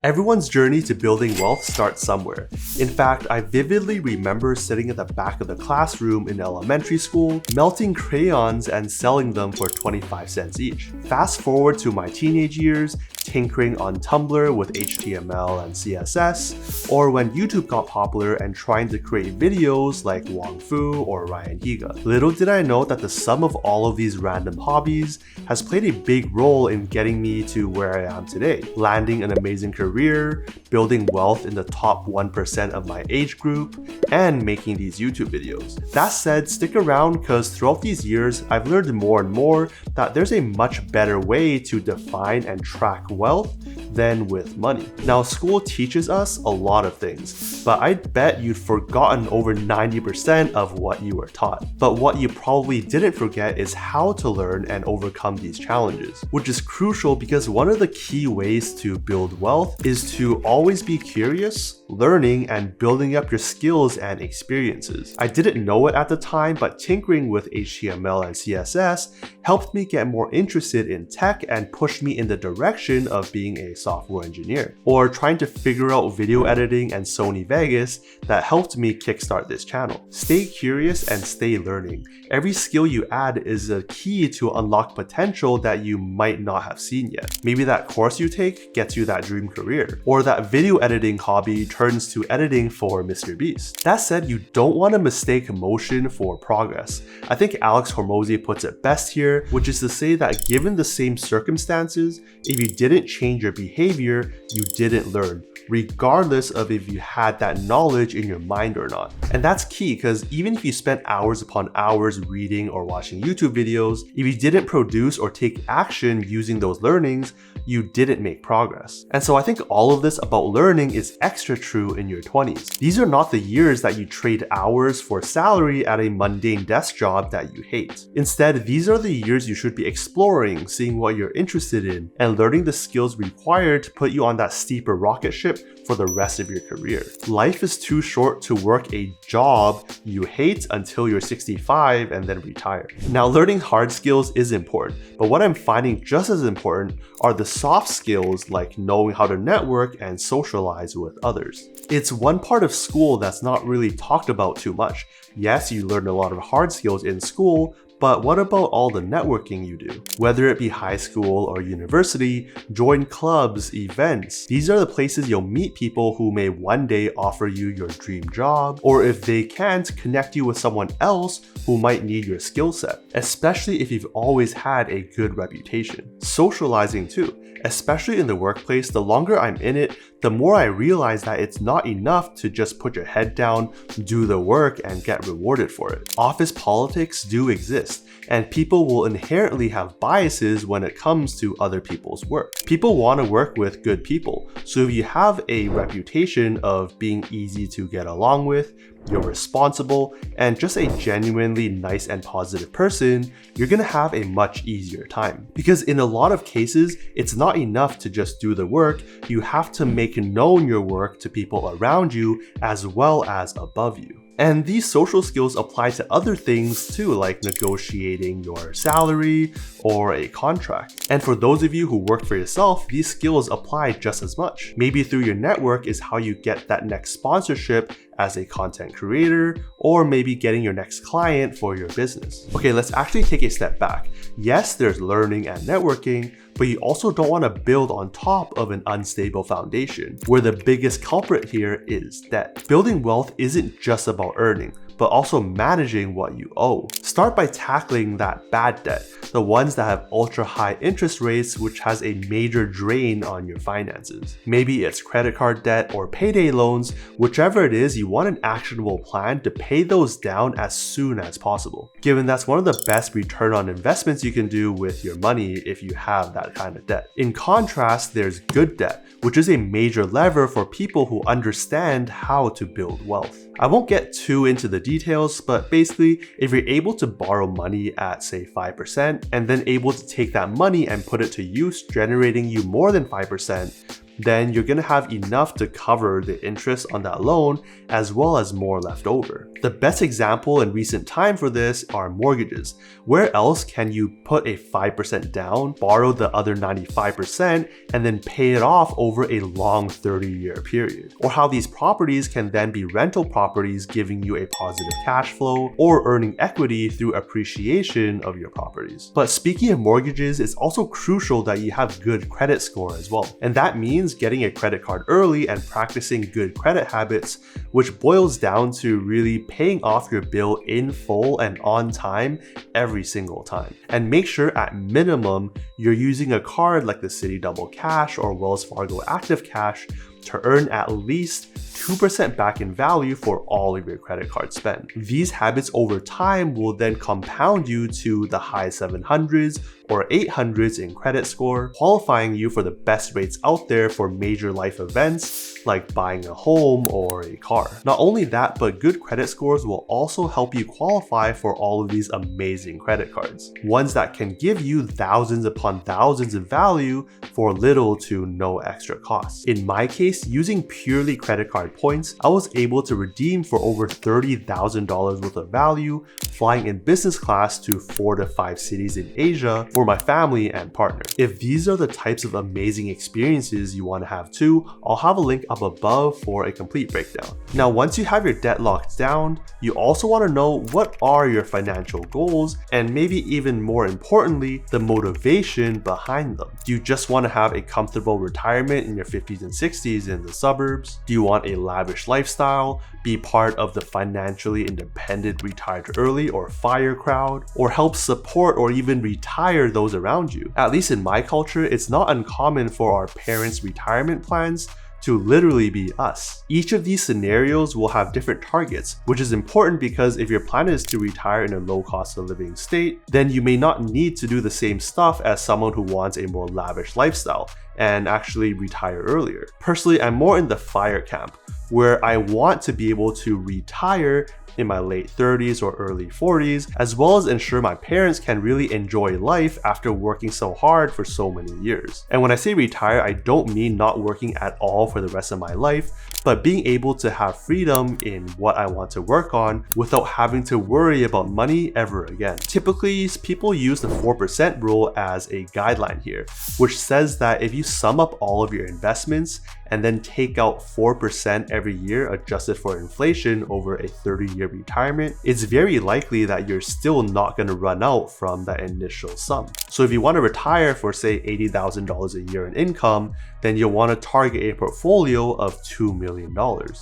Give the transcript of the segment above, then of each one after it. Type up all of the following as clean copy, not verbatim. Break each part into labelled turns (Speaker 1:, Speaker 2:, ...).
Speaker 1: Everyone's journey to building wealth starts somewhere. In fact, I vividly remember sitting at the back of the classroom in elementary school, melting crayons and selling them for 25 cents each. Fast forward to my teenage years, tinkering on Tumblr with HTML and CSS, or when YouTube got popular and trying to create videos like Wong Fu or Ryan Higa. Little did I know that the sum of all of these random hobbies has played a big role in getting me to where I am today, landing an amazing career, building wealth in the top 1% of my age group, and making these YouTube videos. That said, stick around because throughout these years, I've learned more and more that there's a much better way to define and track wealth than with money. Now, school teaches us a lot of things, but I bet you'd forgotten over 90% of what you were taught. But what you probably didn't forget is how to learn and overcome these challenges, which is crucial because one of the key ways to build wealth is to always be curious, learning, and building up your skills and experiences. I didn't know it at the time, but tinkering with HTML and CSS helped me get more interested in tech and pushed me in the direction of being a software engineer, or trying to figure out video editing and Sony Vegas that helped me kickstart this channel. Stay curious and stay learning. Every skill you add is a key to unlock potential that you might not have seen yet. Maybe that course you take gets you that dream career, or that video editing hobby turns to editing for Mr. Beast. That said, you don't want to mistake motion for progress. I think Alex Hormozi puts it best here, which is to say that given the same circumstances, if you didn't change your behavior, you didn't learn, regardless of if you had that knowledge in your mind or not. And that's key because even if you spent hours upon hours reading or watching YouTube videos, if you didn't produce or take action using those learnings, you didn't make progress. And so I think all of this about learning is extra true in your 20s. These are not the years that you trade hours for salary at a mundane desk job that you hate. Instead, these are the years you should be exploring, seeing what you're interested in, and learning the skills required to put you on that steeper rocket ship for the rest of your career. Life is too short to work a job you hate until you're 65 and then retire. Now, learning hard skills is important, but what I'm finding just as important are the soft skills like knowing how to network and socialize with others. It's one part of school that's not really talked about too much. Yes, you learn a lot of hard skills in school, but what about all the networking you do? Whether it be high school or university, join clubs, events. These are the places you'll meet people who may one day offer you your dream job, or if they can't, connect you with someone else who might need your skill set, especially if you've always had a good reputation. Socializing too. Especially in the workplace, the longer I'm in it, the more I realize that it's not enough to just put your head down, do the work, and get rewarded for it. Office politics do exist, and people will inherently have biases when it comes to other people's work. People want to work with good people, so if you have a reputation of being easy to get along with, you're responsible, and just a genuinely nice and positive person, you're gonna have a much easier time. Because in a lot of cases, it's not enough to just do the work, you have to make known your work to people around you as well as above you. And these social skills apply to other things too, like negotiating your salary or a contract. And for those of you who work for yourself, these skills apply just as much. Maybe through your network is how you get that next sponsorship as a content creator, or maybe getting your next client for your business. Okay, let's actually take a step back. Yes, there's learning and networking, but you also don't want to build on top of an unstable foundation, where the biggest culprit here is debt. Building wealth isn't just about earning, but also managing what you owe. Start by tackling that bad debt, the ones that have ultra high interest rates, which has a major drain on your finances. Maybe it's credit card debt or payday loans, whichever it is, you want an actionable plan to pay those down as soon as possible, given that's one of the best return on investments you can do with your money if you have that kind of debt. In contrast, there's good debt, which is a major lever for people who understand how to build wealth. I won't get too into the details, but basically, if you're able to borrow money at say 5% and then able to take that money and put it to use, generating you more than 5%, then you're gonna have enough to cover the interest on that loan as well as more left over. The best example in recent time for this are mortgages. Where else can you put a 5% down, borrow the other 95%, and then pay it off over a long 30-year period? Or how these properties can then be rental properties giving you a positive cash flow or earning equity through appreciation of your properties. But speaking of mortgages, it's also crucial that you have good credit score as well. And that means getting a credit card early and practicing good credit habits, which boils down to really paying off your bill in full and on time every single time. And make sure at minimum you're using a card like the Citi Double Cash or Wells Fargo Active Cash to earn at least 2% back in value for all of your credit card spend. These habits over time will then compound you to the high 700s or 800s in credit score, qualifying you for the best rates out there for major life events like buying a home or a car. Not only that, but good credit scores will also help you qualify for all of these amazing credit cards, ones that can give you thousands upon thousands of value for little to no extra cost. In my case, using purely credit card points, I was able to redeem for over $30,000 worth of value, flying in business class to 4 to 5 cities in Asia for my family and partner. If these are the types of amazing experiences you want to have too, I'll have a link up above for a complete breakdown. Now, once you have your debt locked down, you also want to know what are your financial goals, and maybe even more importantly, the motivation behind them. Do you just want to have a comfortable retirement in your 50s and 60s in the suburbs? Do you want a lavish lifestyle, be part of the financially independent retired early or FIRE crowd, or help support or even retire those around you? At least in my culture, it's not uncommon for our parents' retirement plans to literally be us. Each of these scenarios will have different targets, which is important because if your plan is to retire in a low cost of living state, then you may not need to do the same stuff as someone who wants a more lavish lifestyle and actually retire earlier. Personally, I'm more in the FIRE camp, where I want to be able to retire in my late 30s or early 40s, as well as ensure my parents can really enjoy life after working so hard for so many years. And when I say retire, I don't mean not working at all for the rest of my life, but being able to have freedom in what I want to work on without having to worry about money ever again. Typically, people use the 4% rule as a guideline here, which says that if you sum up all of your investments and then take out 4% every year adjusted for inflation over a 30-year retirement, it's very likely that you're still not going to run out from that initial sum. So if you want to retire for say $80,000 a year in income, then you'll want to target a portfolio of $2 million.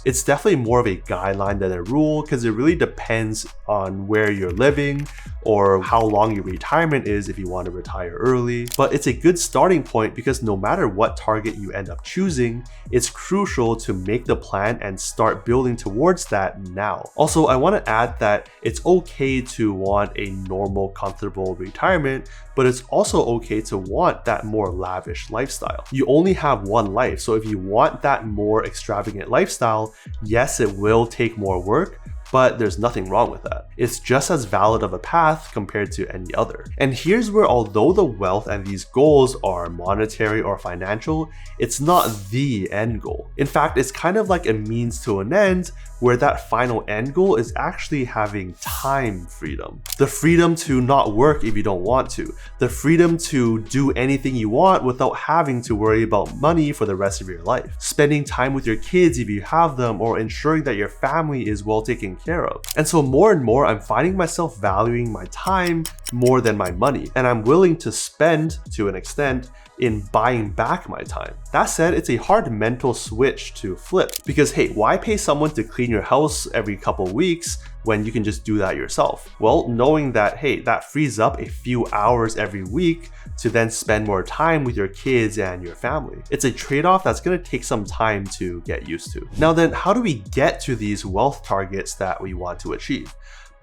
Speaker 1: It's definitely more of a guideline than a rule because it really depends on where you're living or how long your retirement is if you want to retire early. But it's a good starting point because no matter what target you end up choosing, it's crucial to make the plan and start building towards that now. Also, I want to add that it's okay to want a normal, comfortable retirement, but it's also okay to want that more lavish lifestyle. You only have one life, so if you want that more extravagant lifestyle, yes, it will take more work, but there's nothing wrong with that. It's just as valid of a path compared to any other. And here's where, although the wealth and these goals are monetary or financial, it's not the end goal. In fact, it's kind of like a means to an end, where that final end goal is actually having time freedom. The freedom to not work if you don't want to. The freedom to do anything you want without having to worry about money for the rest of your life. Spending time with your kids if you have them, or ensuring that your family is well taken care of. And so more and more, I'm finding myself valuing my time more than my money, and I'm willing to spend, to an extent, in buying back my time. That said, it's a hard mental switch to flip because, hey, why pay someone to clean your house every couple weeks when you can just do that yourself? Well, knowing that, hey, that frees up a few hours every week to then spend more time with your kids and your family. It's a trade-off that's gonna take some time to get used to. Now then, how do we get to these wealth targets that we want to achieve?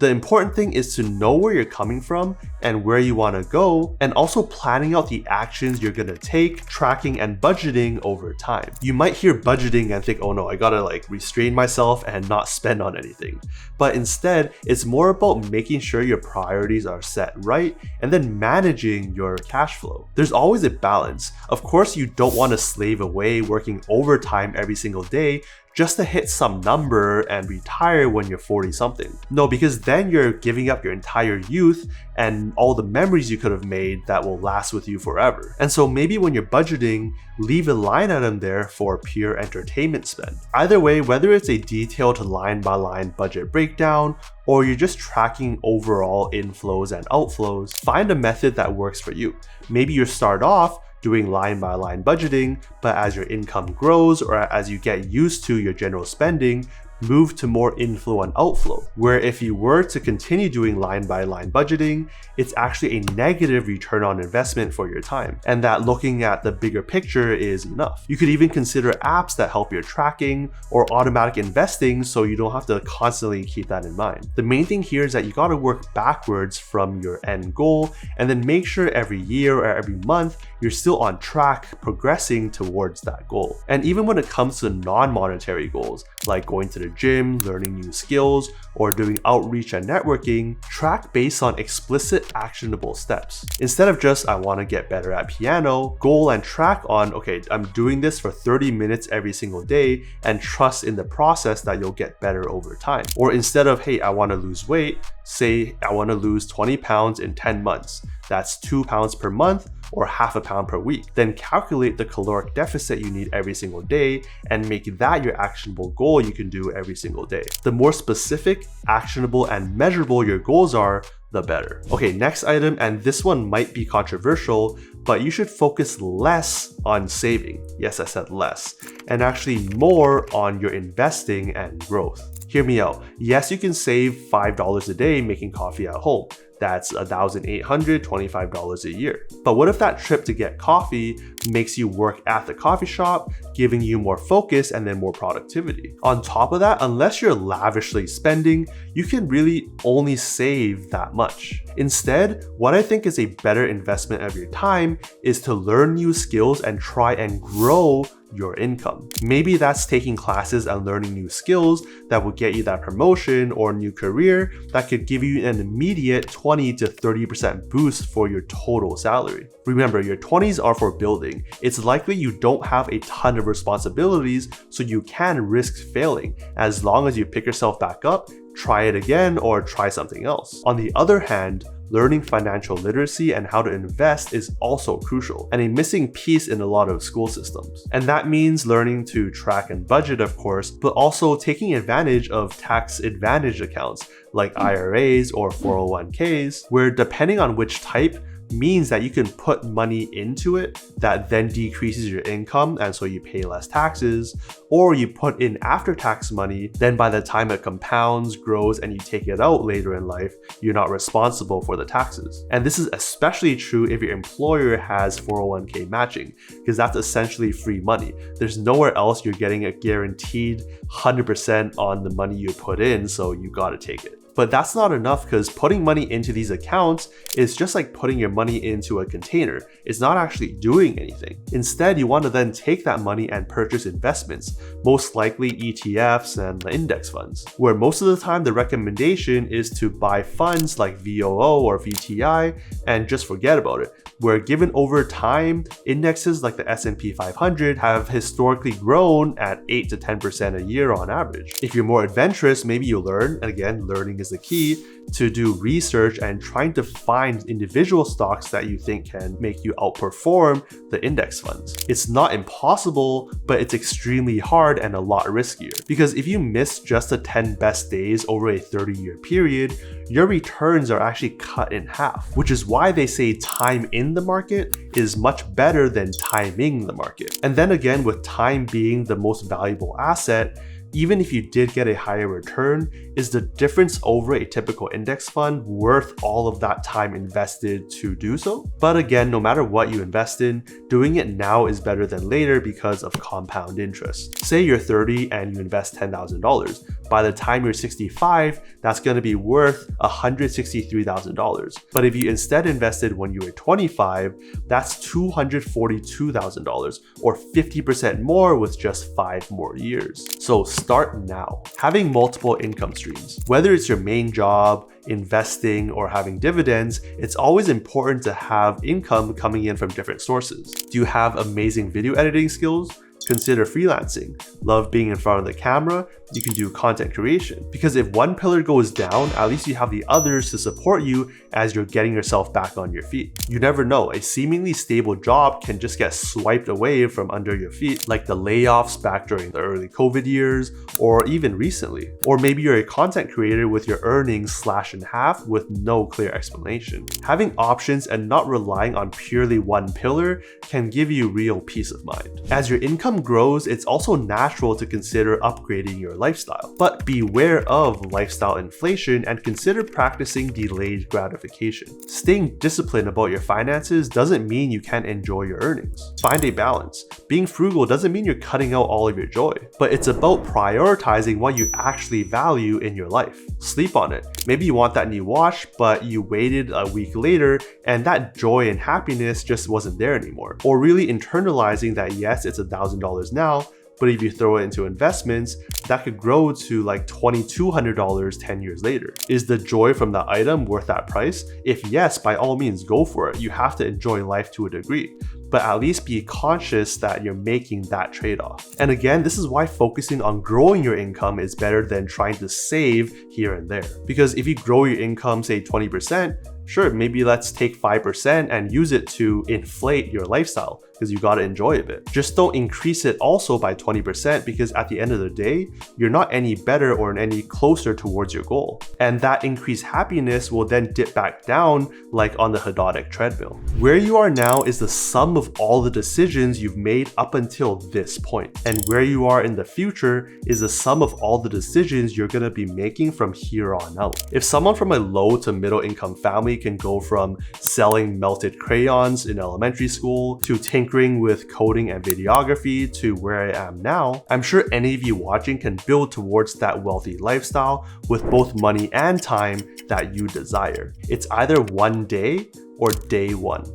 Speaker 1: The important thing is to know where you're coming from and where you want to go, and also planning out the actions you're going to take, tracking and budgeting over time. You might hear budgeting and think, oh no, I gotta restrain myself and not spend on anything. But instead, it's more about making sure your priorities are set right and then managing your cash flow. There's always a balance. Of course, you don't want to slave away working overtime every single day just to hit some number and retire when you're 40 something. No, because then you're giving up your entire youth and all the memories you could have made that will last with you forever. And so maybe when you're budgeting, leave a line item there for pure entertainment spend. Either way, whether it's a detailed line by line budget breakdown or you're just tracking overall inflows and outflows, find a method that works for you. Maybe you start off doing line by line budgeting, but as your income grows or as you get used to your general spending, move to more inflow and outflow, where if you were to continue doing line by line budgeting, it's actually a negative return on investment for your time, and that looking at the bigger picture is enough. You could even consider apps that help your tracking or automatic investing so you don't have to constantly keep that in mind. The main thing here is that you gotta work backwards from your end goal and then make sure every year or every month you're still on track progressing towards that goal. And even when it comes to non-monetary goals, like going to the gym, learning new skills, or doing outreach and networking, track based on explicit actionable steps. Instead of just, I want to get better at piano, goal and track on, okay, I'm doing this for 30 minutes every single day and trust in the process that you'll get better over time. Or instead of, hey, I want to lose weight, say I want to lose 20 pounds in 10 months. That's 2 pounds per month or half a pound per week. Then calculate the caloric deficit you need every single day and make that your actionable goal you can do every single day. The more specific, actionable, and measurable your goals are, the better. Okay, next item, and this one might be controversial, but you should focus less on saving. Yes, I said less, and actually more on your investing and growth. Hear me out. Yes, you can save $5 a day making coffee at home. That's $1,825 a year. But what if that trip to get coffee makes you work at the coffee shop, giving you more focus and then more productivity? On top of that, unless you're lavishly spending, you can really only save that much. Instead, what I think is a better investment of your time is to learn new skills and try and grow your income. Maybe that's taking classes and learning new skills that will get you that promotion or new career that could give you an immediate 20 to 30% boost for your total salary. Remember, your 20s are for building. It's likely you don't have a ton of responsibilities, so you can risk failing. As long as you pick yourself back up, try it again, or try something else. On the other hand, learning financial literacy and how to invest is also crucial and a missing piece in a lot of school systems. And that means learning to track and budget, of course, but also taking advantage of tax advantage accounts like IRAs or 401ks, where depending on which type, means that you can put money into it that then decreases your income and so you pay less taxes, or you put in after-tax money, then by the time it compounds, grows, and you take it out later in life, you're not responsible for the taxes. And this is especially true if your employer has 401k matching, because that's essentially free money. There's nowhere else you're getting a guaranteed 100% on the money you put in, so you gotta take it. But that's not enough, because putting money into these accounts is just like putting your money into a container. It's not actually doing anything. Instead, you want to then take that money and purchase investments, most likely ETFs and index funds, where most of the time the recommendation is to buy funds like VOO or VTI and just forget about it, where given over time, indexes like the S&P 500 have historically grown at 8 to 10% a year on average. If you're more adventurous, maybe you learn, and again, learning is the key, to do research and trying to find individual stocks that you think can make you outperform the index funds. It's not impossible, but it's extremely hard and a lot riskier, because if you miss just the 10 best days over a 30-year period, your returns are actually cut in half, which is why they say time in the market is much better than timing the market. And then again, with time being the most valuable asset, even if you did get a higher return, is the difference over a typical index fund worth all of that time invested to do so? But again, no matter what you invest in, doing it now is better than later because of compound interest. Say you're 30 and you invest $10,000. By the time you're 65, that's going to be worth $163,000. But if you instead invested when you were 25, that's $242,000, or 50% more with just 5 more years. So start now. Having multiple income streams, whether it's your main job, investing, or having dividends, it's always important to have income coming in from different sources. Do you have amazing video editing skills? Consider freelancing. Love being in front of the camera? You can do content creation. Because if one pillar goes down, at least you have the others to support you as you're getting yourself back on your feet. You never know, a seemingly stable job can just get swiped away from under your feet, like the layoffs back during the early COVID years, or even recently. Or maybe you're a content creator with your earnings slashed in half with no clear explanation. Having options and not relying on purely one pillar can give you real peace of mind. As your income grows, it's also natural to consider upgrading your lifestyle. But beware of lifestyle inflation and consider practicing delayed gratification. Staying disciplined about your finances doesn't mean you can't enjoy your earnings. Find a balance. Being frugal doesn't mean you're cutting out all of your joy, but it's about prioritizing what you actually value in your life. Sleep on it. Maybe you want that new watch, but you waited a week later and that joy and happiness just wasn't there anymore. Or really internalizing that yes, it's $1,000 now, but if you throw it into investments, that could grow to like $2,200 10 years later. Is the joy from the item worth that price? If yes, by all means, go for it. You have to enjoy life to a degree, but at least be conscious that you're making that trade-off. And again, this is why focusing on growing your income is better than trying to save here and there. Because if you grow your income, say 20%, sure, maybe let's take 5% and use it to inflate your lifestyle because you got to enjoy a bit. Just don't increase it also by 20% because at the end of the day, you're not any better or any closer towards your goal. And that increased happiness will then dip back down like on the hedonic treadmill. Where you are now is the sum of all the decisions you've made up until this point. And where you are in the future is the sum of all the decisions you're going to be making from here on out. If someone from a low to middle income family can go from selling melted crayons in elementary school to tinkering with coding and videography to where I am now, I'm sure any of you watching can build towards that wealthy lifestyle with both money and time that you desire. It's either one day or day one.